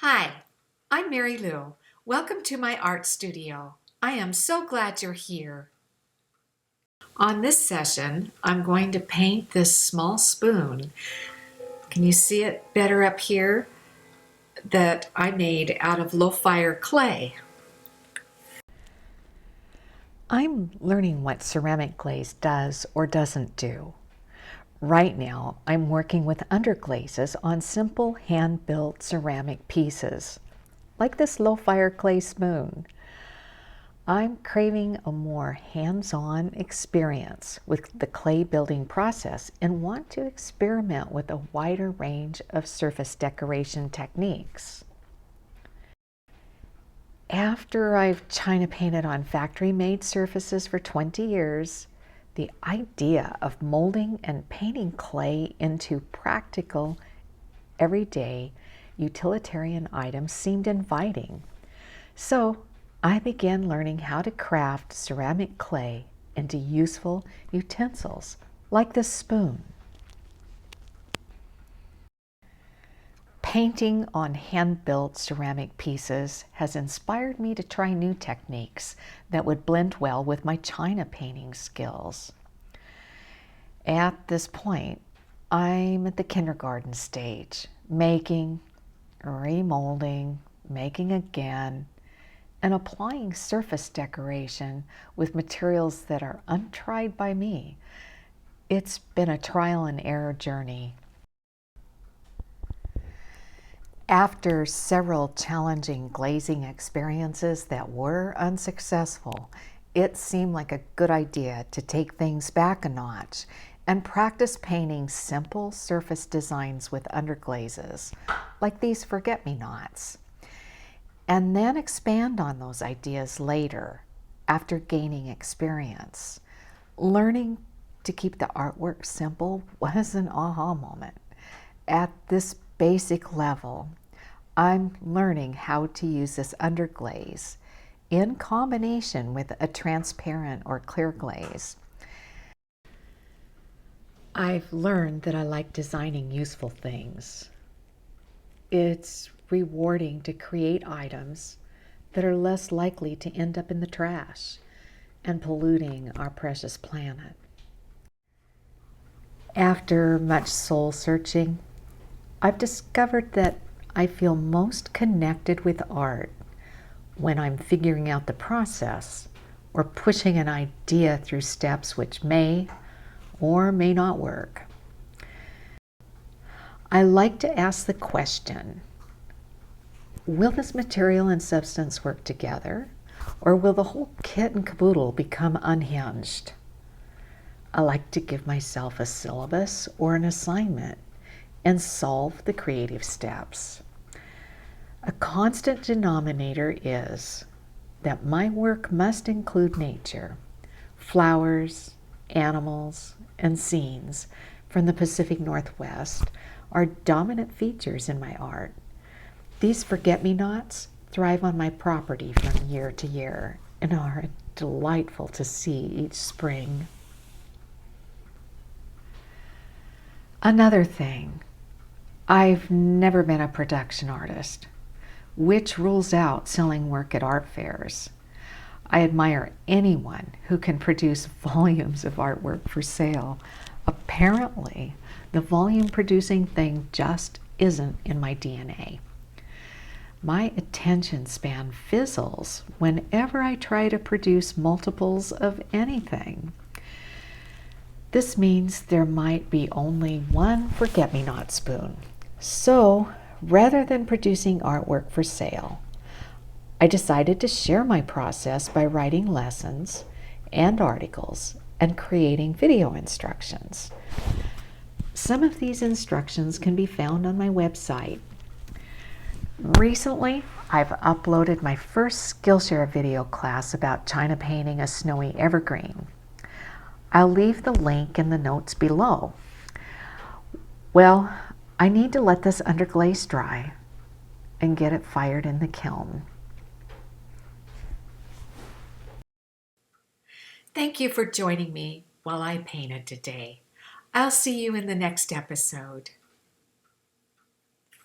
Hi, I'm Mary Lou. Welcome to my art studio. I am so glad you're here. On this session, I'm going to paint this small spoon. Can you see it better up here? That I made out of low-fire clay. I'm learning what ceramic glaze does or doesn't do. Right now, I'm working with Underglazes on simple hand-built ceramic pieces, like this low-fire clay spoon. I'm craving a more hands-on experience with the clay building process and want to experiment with a wider range of surface decoration techniques. After I've China painted on factory-made surfaces for 20 years, the idea of molding and painting clay into practical, everyday, utilitarian items seemed inviting. So I began learning how to craft ceramic clay into useful utensils, like this spoon. Painting on hand-built ceramic pieces has inspired me to try new techniques that would blend well with my China painting skills. At this point, I'm at the kindergarten stage, making, remolding, making again, and applying surface decoration with materials that are untried by me. It's been a trial and error journey. After several challenging glazing experiences that were unsuccessful, it seemed like a good idea to take things back a notch and practice painting simple surface designs with underglazes, like these forget-me-nots, and then expand on those ideas later after gaining experience. Learning to keep the artwork simple was an aha moment. At this basic level, I'm learning how to use this underglaze in combination with a transparent or clear glaze. I've learned that I like designing useful things. It's rewarding to create items that are less likely to end up in the trash and polluting our precious planet. After much soul searching, I've discovered that I feel most connected with art when I'm figuring out the process or pushing an idea through steps which may or may not work. I like to ask the question, will this material and substance work together, or will the whole kit and caboodle become unhinged? I like to give myself a syllabus or an assignment and solve the creative steps. A constant denominator is that my work must include nature, flowers, animals, and scenes from the Pacific Northwest are dominant features in my art. These forget-me-nots thrive on my property from year to year and are delightful to see each spring. Another thing, I've never been a production artist, which rules out selling work at art fairs. I admire anyone who can produce volumes of artwork for sale. Apparently, the volume producing thing just isn't in my DNA. My attention span fizzles whenever I try to produce multiples of anything. This means there might be only one forget-me-not spoon. So, rather than producing artwork for sale, I decided to share my process by writing lessons and articles and creating video instructions. Some of these instructions can be found on my website. Recently, I've uploaded my first Skillshare video class about China painting a snowy evergreen. I'll leave the link in the notes below. Well, I need to let this underglaze dry and get it fired in the kiln. Thank you for joining me while I painted today. I'll see you in the next episode.